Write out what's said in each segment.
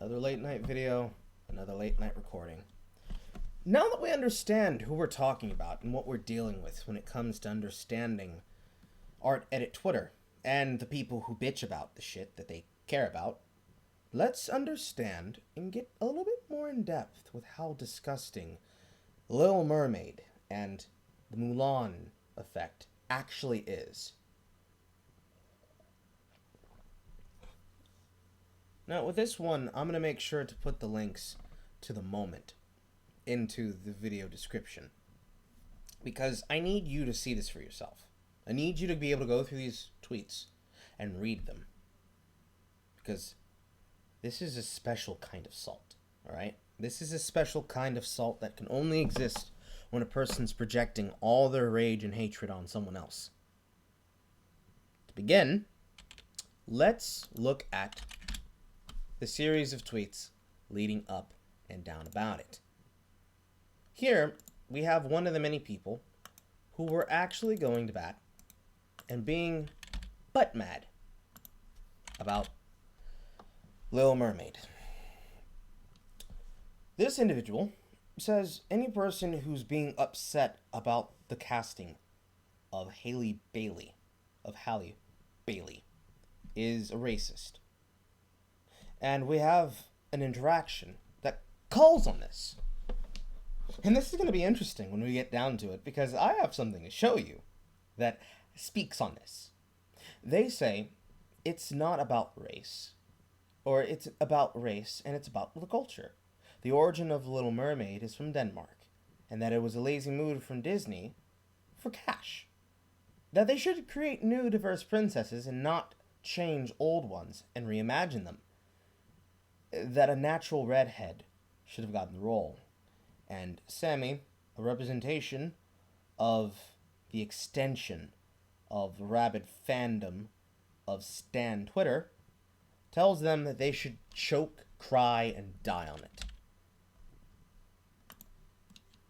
Another late night video, another late night recording. Now that we understand who we're talking about and what we're dealing with when it comes to understanding Art Edit Twitter and the people who bitch about the shit that they care about, let's understand and get a little bit more in depth with how disgusting Little Mermaid and the Mulan effect actually is. Now, with this one, I'm going to make sure to put the links to the moment into the video description, because I need you to see this for yourself. I need you to be able to go through these tweets and read them, because this is a special kind of salt, alright? This is a special kind of salt that can only exist when a person's projecting all their rage and hatred on someone else. To begin, let's look at the series of tweets leading up and down about it. Here, we have one of the many people who were actually going to bat and being butt mad about Little Mermaid. This individual says any person who's being upset about the casting of Halle Bailey is a racist. And we have an interaction that calls on this. And this is going to be interesting when we get down to it, because I have something to show you that speaks on this. They say it's not about race, or it's about race and it's about the culture. The origin of Little Mermaid is from Denmark, and that it was a lazy move from Disney for cash. That they should create new diverse princesses and not change old ones and reimagine them. That a natural redhead should have gotten the role. And Sammy, a representation of the extension of the rabid fandom of Stan Twitter, tells them that they should choke, cry, and die on it.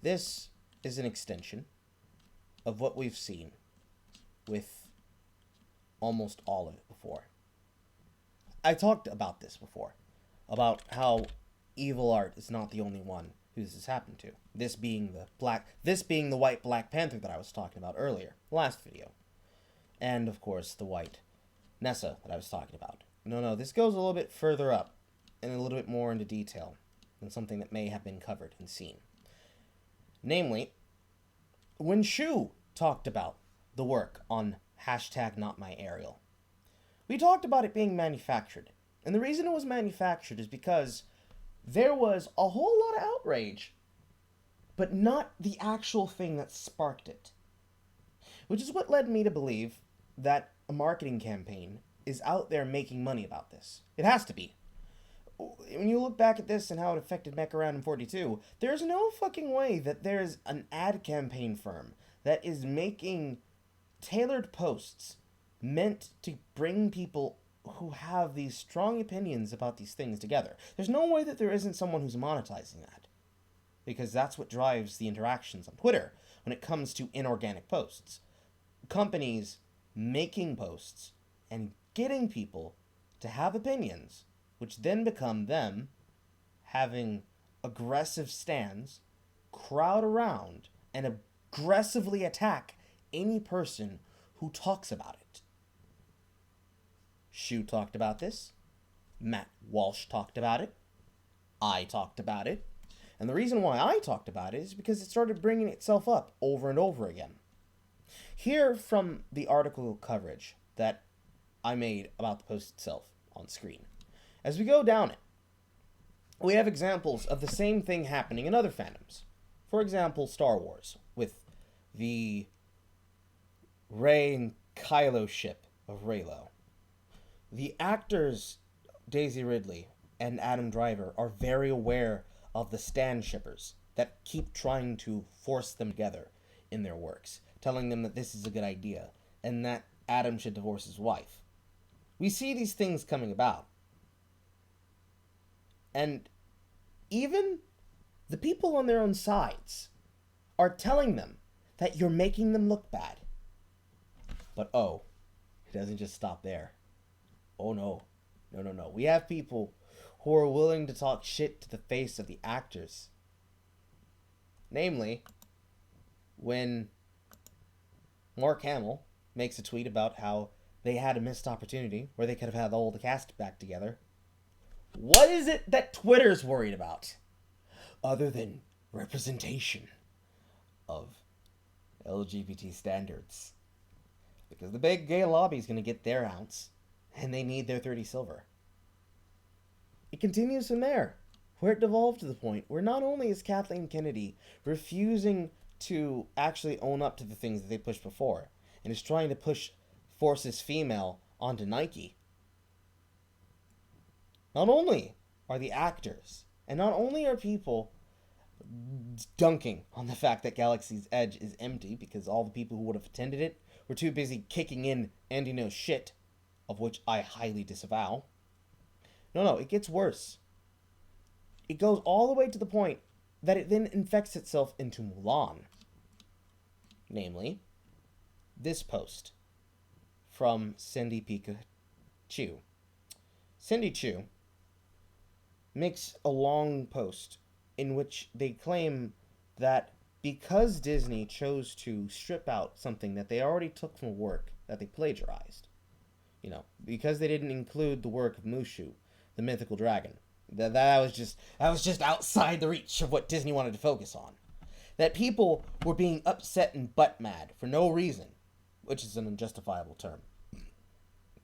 This is an extension of what we've seen with almost all of it before. I talked about this before, about how evil art is not the only one who this has happened to. This being the white Black Panther that I was talking about earlier, last video. And of course the white Nessa that I was talking about. No, this goes a little bit further up and a little bit more into detail than something that may have been covered and seen. Namely, when Shu talked about the work on #NotMyAriel, we talked about it being manufactured. And the reason it was manufactured is because there was a whole lot of outrage, but not the actual thing that sparked it. Which is what led me to believe that a marketing campaign is out there making money about this. It has to be. When you look back at this and how it affected Mech Around in 42, there's no fucking way that there's an ad campaign firm that is making tailored posts meant to bring people who have these strong opinions about these things together. There's no way that there isn't someone who's monetizing that, because that's what drives the interactions on Twitter when it comes to inorganic posts. Companies making posts and getting people to have opinions, which then become them having aggressive stands, crowd around, and aggressively attack any person who talks about it. Shu talked about this. Matt Walsh talked about it. I talked about it. And the reason why I talked about it is because it started bringing itself up over and over again. Here from the article coverage that I made about the post itself on screen. As we go down it, we have examples of the same thing happening in other fandoms. For example, Star Wars, with the Rey and Kylo ship of Reylo. The actors Daisy Ridley and Adam Driver are very aware of the Stan shippers that keep trying to force them together in their works, telling them that this is a good idea and that Adam should divorce his wife. We see these things coming about. And even the people on their own sides are telling them that you're making them look bad. But it doesn't just stop there. Oh no. We have people who are willing to talk shit to the face of the actors. Namely, when Mark Hamill makes a tweet about how they had a missed opportunity where they could have had all the cast back together. What is it that Twitter's worried about? Other than representation of LGBT standards. Because the big gay lobby is going to get their ounce, and they need their 30 silver. It continues from there, where it devolved to the point where not only is Kathleen Kennedy refusing to actually own up to the things that they pushed before, and is trying to push Forces Female onto Nike. Not only are the actors, and not only are people dunking on the fact that Galaxy's Edge is empty because all the people who would have attended it were too busy kicking in Andy Knows shit, of which I highly disavow. No, it gets worse. It goes all the way to the point that it then infects itself into Mulan. Namely, this post from Cindy Pikachu. Cindy Chu makes a long post in which they claim that because Disney chose to strip out something that they already took from a work that they plagiarized, because they didn't include the work of Mushu, the mythical dragon, that was just outside the reach of what Disney wanted to focus on. That people were being upset and butt mad for no reason, which is an unjustifiable term.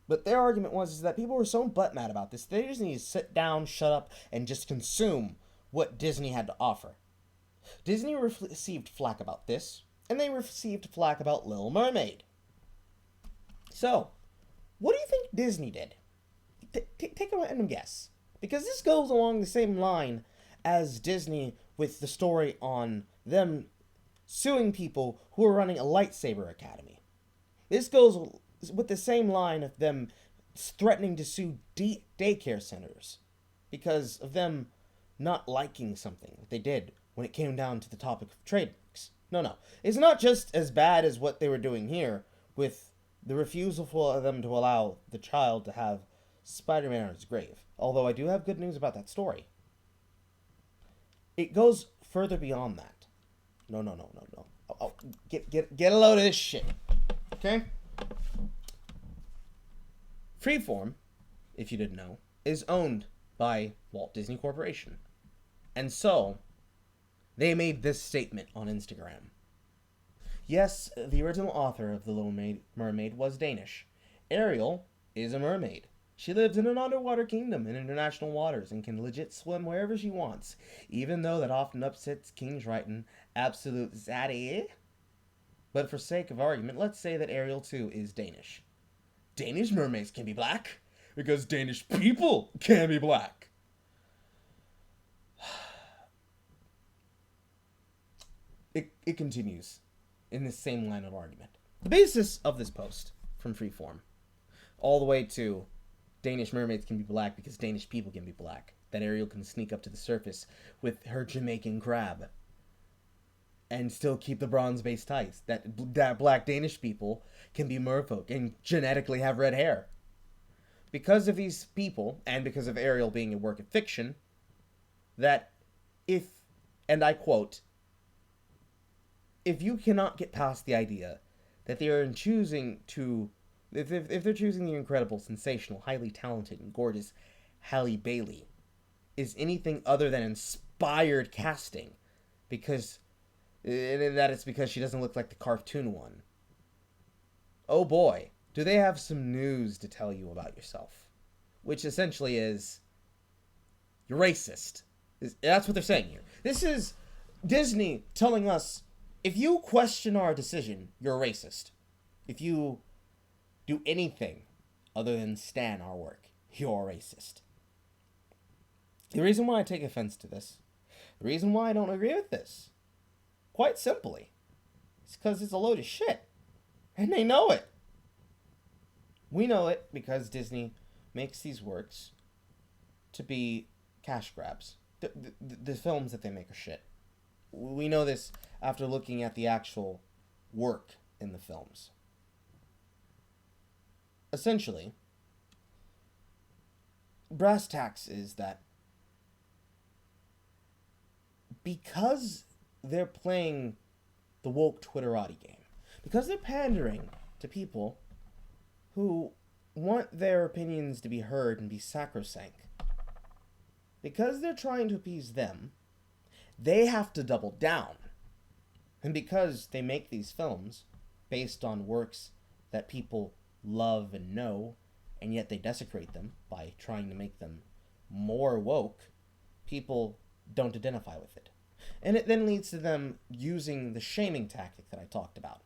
But their argument was that people were so butt mad about this, they just need to sit down, shut up, and just consume what Disney had to offer. Disney received flack about this, and they received flack about Little Mermaid. So, what do you think Disney did? Take a random guess. Because this goes along the same line as Disney with the story on them suing people who are running a lightsaber academy. This goes with the same line of them threatening to sue daycare centers because of them not liking something that they did when it came down to the topic of trademarks. No. It's not just as bad as what they were doing here with the refusal for them to allow the child to have Spider-Man on his grave. Although I do have good news about that story. It goes further beyond that. No. Oh, get a load of this shit. Okay? Freeform, if you didn't know, is owned by Walt Disney Corporation. And so, they made this statement on Instagram. Yes, the original author of The Little Mermaid was Danish. Ariel is a mermaid. She lives in an underwater kingdom in international waters and can legit swim wherever she wants, even though that often upsets King Triton absolute zaddy. But for sake of argument, let's say that Ariel too is Danish. Danish mermaids can be black, because Danish people can be black. It continues in this same line of argument. The basis of this post from Freeform, all the way to Danish mermaids can be black because Danish people can be black, that Ariel can sneak up to the surface with her Jamaican crab and still keep the bronze-based tights, that black Danish people can be merfolk and genetically have red hair. Because of these people, and because of Ariel being a work of fiction, that if, and I quote, if you cannot get past the idea that they are choosing to, if they're choosing the incredible, sensational, highly talented, and gorgeous Halle Bailey is anything other than inspired casting, because that it's because she doesn't look like the cartoon one. Oh boy, do they have some news to tell you about yourself. Which essentially is, you're racist. That's what they're saying here. This is Disney telling us, if you question our decision, you're a racist. If you do anything other than stan our work, you're a racist. The reason why I take offense to this, the reason why I don't agree with this, quite simply, it's because it's a load of shit. And they know it. We know it because Disney makes these works to be cash grabs. The films that they make are shit. We know this after looking at the actual work in the films. Essentially, brass tacks is that because they're playing the woke Twitterati game, because they're pandering to people who want their opinions to be heard and be sacrosanct, because they're trying to appease them, they have to double down. And because they make these films based on works that people love and know, and yet they desecrate them by trying to make them more woke, people don't identify with it. And it then leads to them using the shaming tactic that I talked about.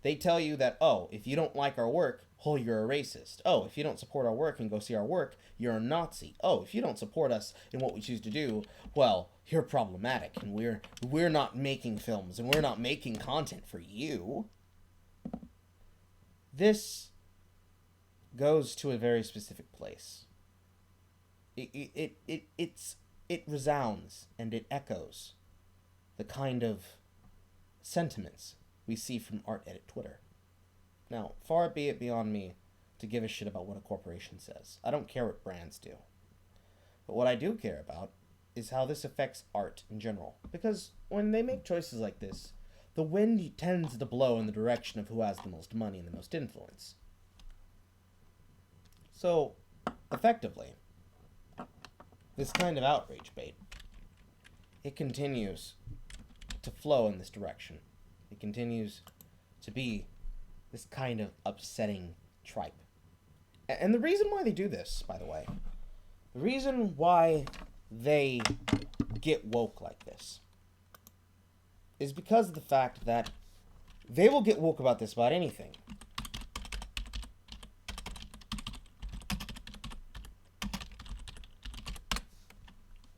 They tell you that, oh, if you don't like our work, oh, you're a racist. Oh, if you don't support our work and go see our work, you're a Nazi. Oh, if you don't support us in what we choose to do, well, you're problematic, and we're not making films, and we're not making content for you. This goes to a very specific place. It resounds and it echoes the kind of sentiments we see from Art Edit Twitter. Now, far be it beyond me to give a shit about what a corporation says. I don't care what brands do. But what I do care about is how this affects art in general. Because when they make choices like this, the wind tends to blow in the direction of who has the most money and the most influence. So, effectively, this kind of outrage bait, it continues to flow in this direction. It continues to be this kind of upsetting tripe. And the reason why they do this, by the way, the reason why they get woke like this is because of the fact that they will get woke about this about anything.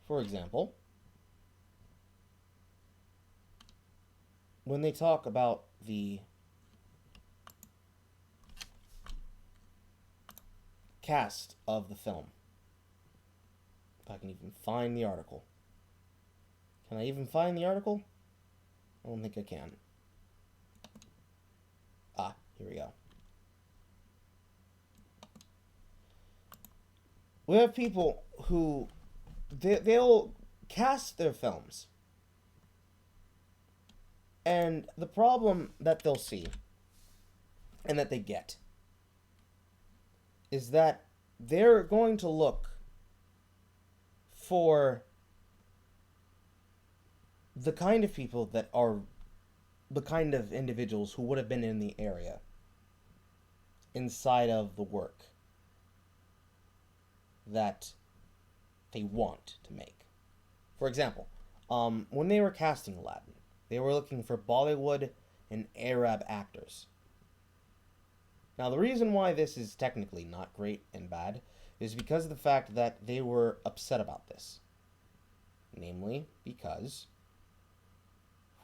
For example, when they talk about the cast of the film, if I can even find the article. Can I even find the article? I don't think I can. Ah, here we go. We have people who they'll cast their films, and the problem that they'll see and that they get is that they're going to look for the kind of people that are the kind of individuals who would have been in the area inside of the work that they want to make. For example, when they were casting Aladdin, they were looking for Bollywood and Arab actors. Now, the reason why this is technically not great and bad is because of the fact that they were upset about this. Namely, because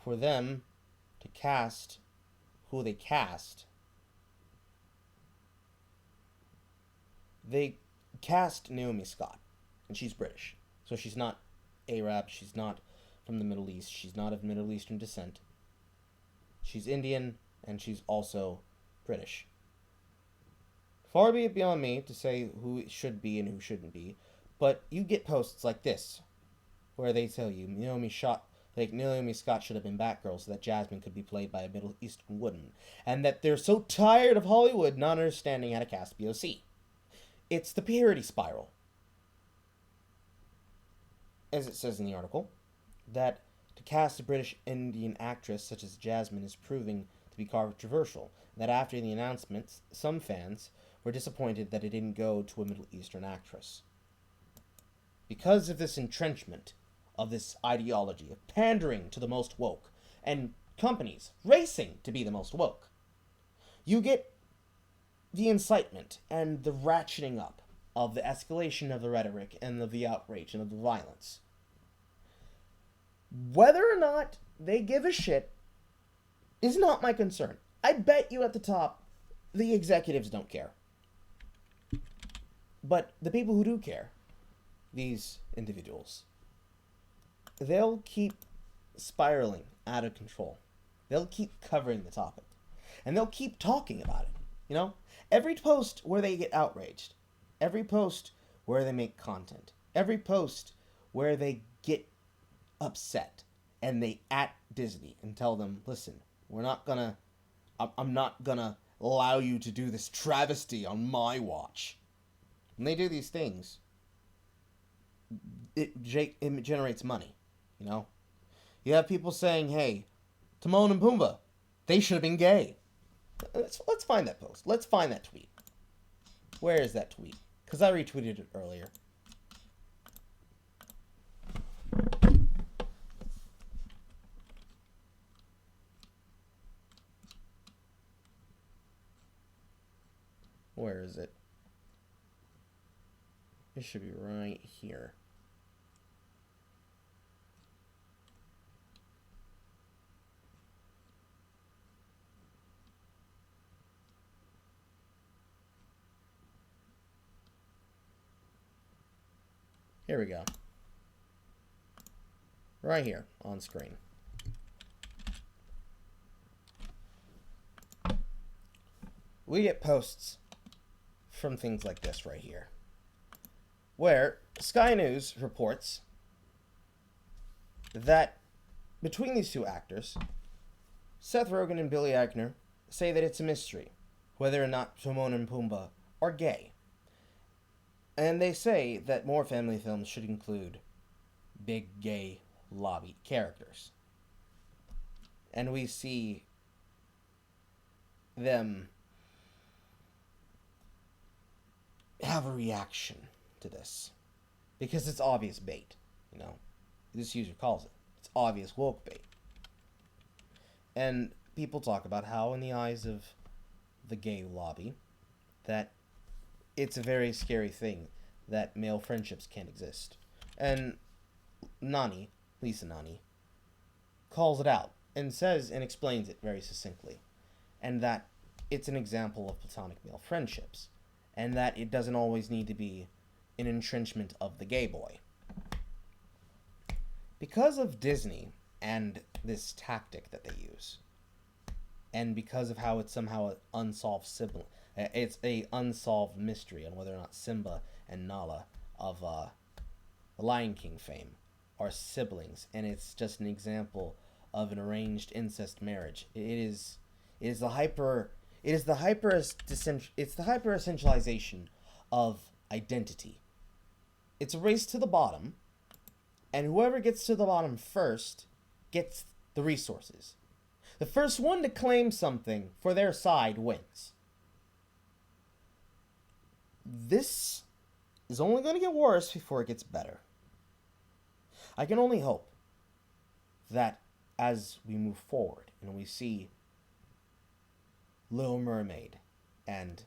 for them to cast who they cast, they cast Naomi Scott, and she's British. So she's not Arab, she's not from the Middle East, she's not of Middle Eastern descent. She's Indian, and she's also British. Far be it beyond me to say who it should be and who shouldn't be, but you get posts like this, where they tell you Naomi Scott should have been Batgirl so that Jasmine could be played by a Middle Eastern woman, and that they're so tired of Hollywood not understanding how to cast POC. It's the parody spiral. As it says in the article, that to cast a British Indian actress such as Jasmine is proving to be controversial, that after the announcements, some fans were disappointed that it didn't go to a Middle Eastern actress. Because of this entrenchment of this ideology of pandering to the most woke, and companies racing to be the most woke, you get the incitement and the ratcheting up of the escalation of the rhetoric and of the outrage and of the violence. Whether or not they give a shit is not my concern. I bet you at the top, the executives don't care. But the people who do care, these individuals, they'll keep spiraling out of control. They'll keep covering the topic. And they'll keep talking about it. You know? Every post where they get outraged, every post where they make content, every post where they get upset, and they at Disney and tell them, listen, I'm not gonna allow you to do this travesty on my watch. When they do these things, it generates money, you know? You have people saying, hey, Timon and Pumbaa, they should have been gay. Let's find that post. Let's find that tweet. Where is that tweet? Because I retweeted it earlier. Where is it? It should be right here. Here we go. Right here on screen. We get posts from things like this right here, where Sky News reports that between these two actors, Seth Rogen and Billy Eichner say that it's a mystery whether or not Timon and Pumbaa are gay. And they say that more family films should include big gay lobby characters. And we see them have a reaction to this. Because it's obvious bait, you know. This user calls it. It's obvious woke bait. And people talk about how, in the eyes of the gay lobby, that it's a very scary thing that male friendships can't exist. And Lisa Nani, calls it out and says and explains it very succinctly. And that it's an example of platonic male friendships. And that it doesn't always need to be an entrenchment of the gay boy. Because of Disney and this tactic that they use, and because of how it's somehow an unsolved sibling, it's a unsolved mystery on whether or not Simba and Nala of the Lion King fame are siblings, and it's just an example of an arranged incest marriage. It's the hyper essentialization of identity. It's a race to the bottom, and whoever gets to the bottom first gets the resources. The first one to claim something for their side wins. This is only going to get worse before it gets better. I can only hope that as we move forward and we see Little Mermaid and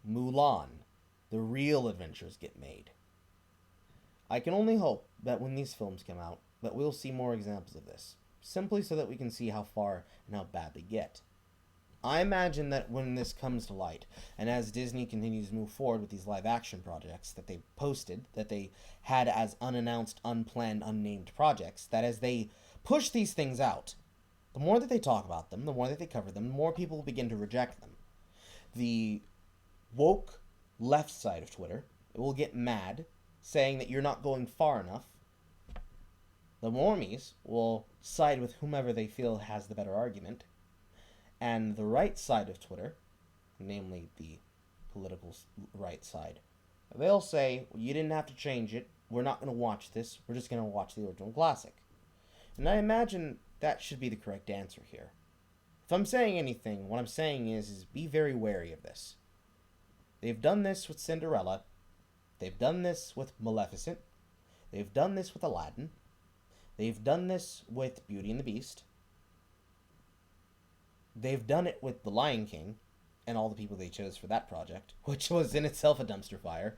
Mulan, the real adventures get made. I can only hope that when these films come out, that we'll see more examples of this, simply so that we can see how far and how bad they get. I imagine that when this comes to light, and as Disney continues to move forward with these live-action projects that they posted, that they had as unannounced, unplanned, unnamed projects, that as they push these things out, the more that they talk about them, the more that they cover them, the more people will begin to reject them. The woke left side of Twitter will get mad, saying that you're not going far enough. The normies will side with whomever they feel has the better argument. And the right side of Twitter, namely the political right side, they'll say, well, you didn't have to change it. We're not going to watch this. We're just going to watch the original classic. And I imagine that should be the correct answer here. If I'm saying anything, what I'm saying is be very wary of this. They've done this with Cinderella. They've done this with Maleficent. They've done this with Aladdin. They've done this with Beauty and the Beast. They've done it with The Lion King and all the people they chose for that project, which was in itself a dumpster fire.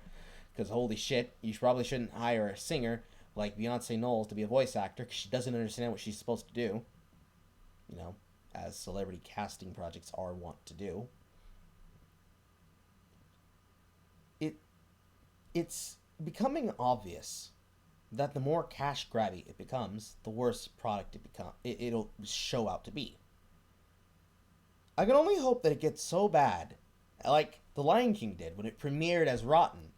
Because holy shit, you probably shouldn't hire a singer like Beyonce Knowles to be a voice actor because she doesn't understand what she's supposed to do. You know, as celebrity casting projects are wont to do. It's becoming obvious that the more cash grabby it becomes, the worse product it'll show out to be. I can only hope that it gets so bad, like The Lion King did when it premiered as rotten,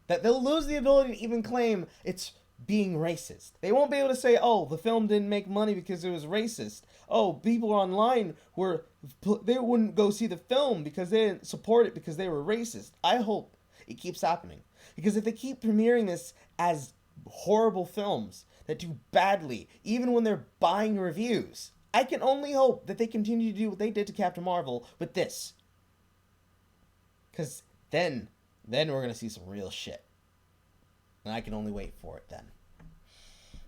that they'll lose the ability to even claim it's being racist. They won't be able to say, oh, the film didn't make money because it was racist. Oh, people online they wouldn't go see the film because they didn't support it because they were racist. I hope it keeps happening. Because if they keep premiering this as horrible films that do badly, even when they're buying reviews, I can only hope that they continue to do what they did to Captain Marvel with this. Because then we're going to see some real shit. And I can only wait for it then.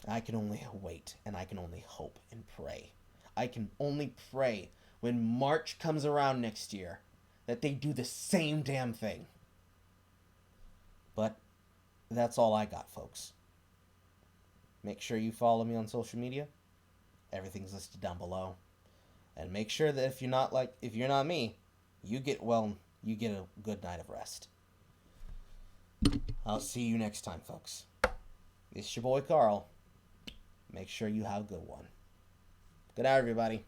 I can only wait, and I can only hope and pray. I can only pray when March comes around next year that they do the same damn thing. But that's all I got, folks. Make sure you follow me on social media. Everything's listed down below. And make sure that if you're not me, you get a good night of rest. I'll see you next time, folks. It's your boy Carl. Make sure you have a good one. Good night, everybody.